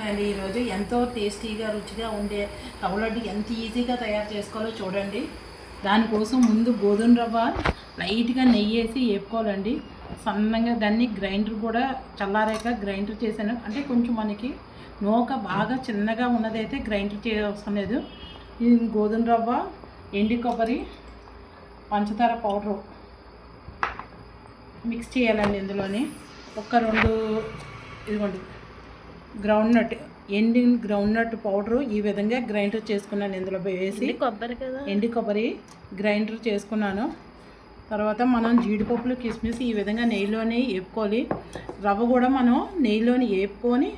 అండి ఈరోజు ఎంతో టేస్టీగా రుచిగా ఉండే రవ్వ లడ్డు ఎంత ఈజీగా తయారు చేసుకోవాలో చూడండి. దానికోసం ముందు గోధుమ రవ్వ లైట్గా నెయ్యి వేసి వేపుకోవాలండి. సన్నగా దాన్ని గ్రైండర్ కూడా చల్లారాక గ్రైండర్ చేశాను. అంటే కొంచెం మనకి నూక బాగా చిన్నగా ఉన్నదైతే గ్రైండర్ చేయవసరం లేదు. ఈ గోధుమ రవ్వ, ఎండి కొబ్బరి, పంచదార పౌడరు మిక్స్ చేయాలండి. ఇందులోని ఒక 2 ఇదిగోండి గ్రౌండ్ నట్, ఎండిన గ్రౌండ్ నట్ పౌడరు ఈ విధంగా గ్రైండర్ చేసుకున్నాను. ఇందులో వేసి ఎండి కొబ్బరి గ్రైండర్ చేసుకున్నాను. తర్వాత మనం జీడిపప్పులు, కిస్మిస్ ఈ విధంగా నెయ్యిలోనే వేపుకోవాలి. రవ్వ కూడా మనం నెయ్యిలోని వేపుకొని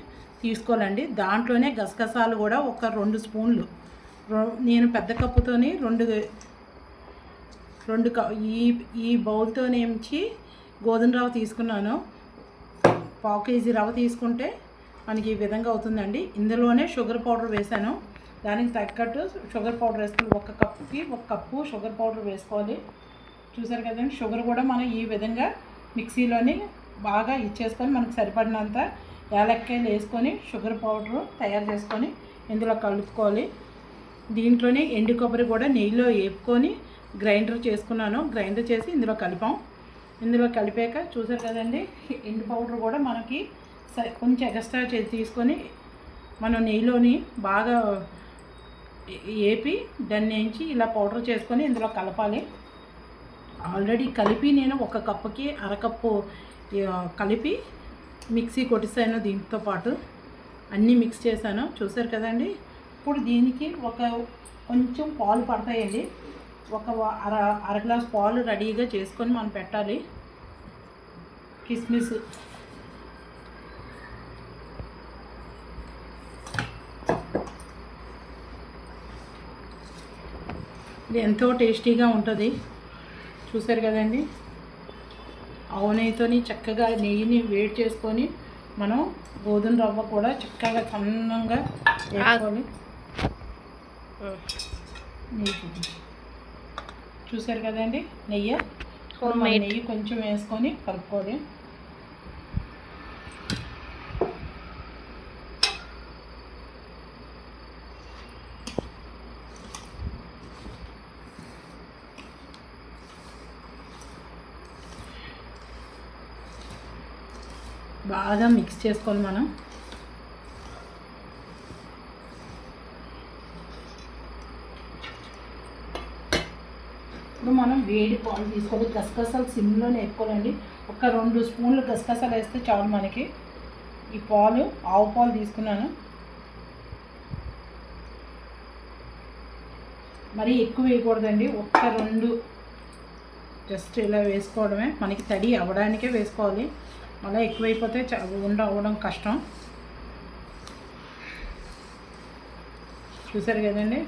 తీసుకోవాలండి. దాంట్లోనే గసగసాలు కూడా ఒక 2 స్పూన్లు, నేను పెద్ద కప్పుతోని ఈ బౌల్తోనేంచి గోధుమ రవ్వ తీసుకున్నాను. 1/4 కేజీ రవ్వ తీసుకుంటే మనకి ఈ విధంగా అవుతుందండి. ఇందులోనే షుగర్ పౌడర్ వేసాను. దానికి తగ్గట్టు షుగర్ పౌడర్ వేసుకుని 1 కప్పుకి 1 కప్పు షుగర్ పౌడర్ వేసుకోవాలి. చూసారు కదండి. షుగర్ కూడా మనం ఈ విధంగా మిక్సీలోని బాగా ఇచ్చేసుకొని మనకు సరిపడినంత యాలక్కాయలు వేసుకొని షుగర్ పౌడరు తయారు చేసుకొని ఇందులో కలుపుకోవాలి. దీంట్లోనే ఎండు కొబ్బరి కూడా నెయ్యిలో వేపుకొని గ్రైండర్ చేసుకున్నాను. గ్రైండర్ చేసి ఇందులో కలిపాం. ఇందులో కలిపాక చూసారు కదండి, ఎండు పౌడర్ కూడా మనకి కొంచెం ఎక్స్ట్రా తీసుకొని మనం నెయ్యిలోని బాగా వేపి దాన్ని వేయించి ఇలా పౌడర్ చేసుకొని ఇందులో కలపాలి. ఆల్రెడీ కలిపి నేను 1 కప్పుకి 1/2 కప్పు కలిపి మిక్సీ కొట్టేసాను. దీంతో పాటు అన్నీ మిక్స్ చేశాను. చూసారు కదండి. ఇప్పుడు దీనికి కొంచెం పాలు పడతాయండి. అర గ్లాస్ పాలు రెడీగా చేసుకొని మనం పెట్టాలి. కిస్మిస్, ఇది ఎంతో టేస్టీగా ఉంటుంది. చూసారు కదండి. ఆవు నెయ్యితోని చక్కగా నెయ్యిని వేడి చేసుకొని మనం గోధుమ రవ్వ కూడా చక్కగా సన్నంగా వేసుకోవాలి. నెయ్యి చూసారు కదండి. నెయ్యి కొంచెం వేసుకొని కలుపుకోవాలి. బాగా మిక్స్ చేసుకోవాలి మనం. ఇప్పుడు మనం వేడి పాలు తీసుకోవాలి. గసగసాలు సిమ్లోనే వేసుకోవాలండి. ఒక 2 స్పూన్లు గసగసాలు వేస్తే చాలు మనకి. ఈ పాలు ఆవు పాలు తీసుకున్నాను. మరీ ఎక్కువ వేయకూడదండి. 1-2 జస్ట్ ఇలా వేసుకోవడమే. మనకి తడి అవ్వడానికే వేసుకోవాలి. మళ్ళీ ఎక్కువైపోతే అవ్వడం కష్టం. చూసారు కదండి.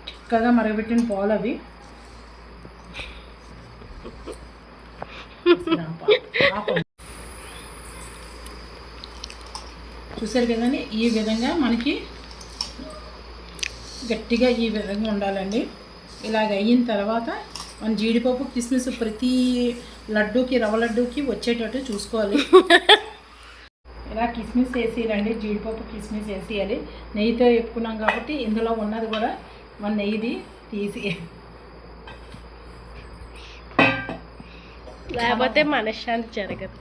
చిక్కగా మరగబెట్టిన పాలు అవి. చూసారు కదండి. ఈ విధంగా మనకి గట్టిగా ఈ విధంగా ఉండాలండి. ఇలాగ అయిన తర్వాత మన జీడిపప్పు, కిస్మిస్ ప్రతి లడ్డూకి, రవ్వ లడ్డూకి వచ్చేటట్టు చూసుకోవాలి. ఇలా కిస్మిస్ వేసేయాలండి. జీడిపప్పు, కిస్మిస్ వేసేయాలి. నెయ్యితో వేపుకున్నాం కాబట్టి ఇందులో ఉన్నది కూడా మన నెయ్యిది తీసి, లేకపోతే మనశ్శాంతి జరగదు.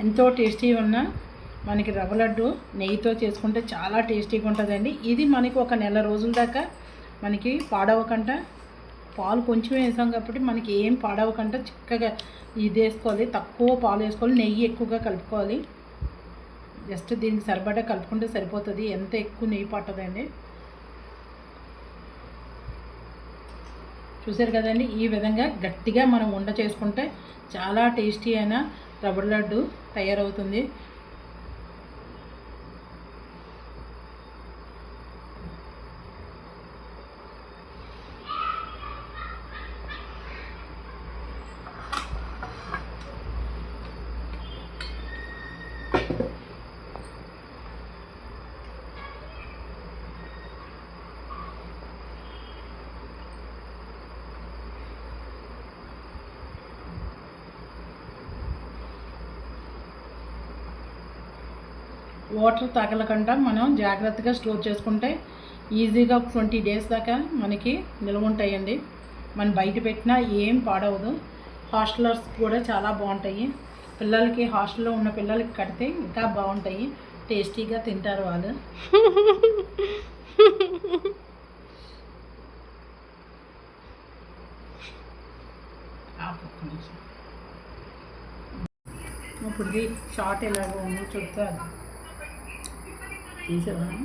ఎంతో టేస్టీగా ఉన్న మనకి రవ్వ లడ్డు నెయ్యితో చేసుకుంటే చాలా టేస్టీగా ఉంటుందండి. ఇది మనకి 1 నెల రోజుల దాకా మనకి పాడవకుండా, పాలు కొంచెం వేసాం కాబట్టి మనకి ఏం పాడవకుండా చక్కగా ఇది వేసుకోవాలి. తక్కువ పాలు వేసుకోవాలి. నెయ్యి ఎక్కువగా కలుపుకోవాలి. జస్ట్ దీనికి సరిపడా కలుపుకుంటే సరిపోతుంది. ఎంత ఎక్కువ నెయ్యి పట్టదండి. చూసారు కదండి. ఈ విధంగా గట్టిగా మనం ఉండ చేసుకుంటే చాలా టేస్టీ అయిన రవ్వ లడ్డు తయారవుతుంది. వాటర్ తగలకుండా మనం జాగ్రత్తగా స్టోర్ చేసుకుంటే ఈజీగా 20 డేస్ దాకా మనకి నిల్వ ఉంటాయండి. మనం బయట పెట్టినా ఏం పాడవదు. హాస్టలర్స్ కూడా చాలా బాగుంటాయి. పిల్లలకి హాస్టల్లో ఉన్న పిల్లలకి కడితే ఇంకా బాగుంటాయి. టేస్టీగా తింటారు వాళ్ళు. ఇప్పుడు షార్ట్ ఎలాగో ఉందో చూస్తే తీసేదాం.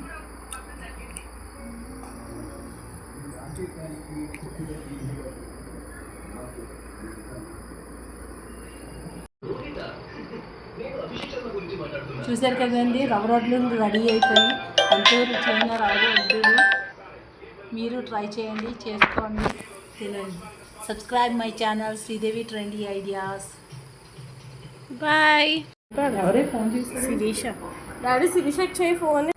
చూశారు కదండి, రవ్వ రొట్టెలు రెడీ అయిపోయి ఎంతో రుచైన రవ్వ రొట్టెలు. మీరు ట్రై చేయండి, చేసుకోండి, తినండి. Subscribe my channel Sridevi trendy ideas. Bye. ఎవరే ఫోన్ చేశారు? శిరీష. డాడీ శిరీషకి చేయి ఫోన్.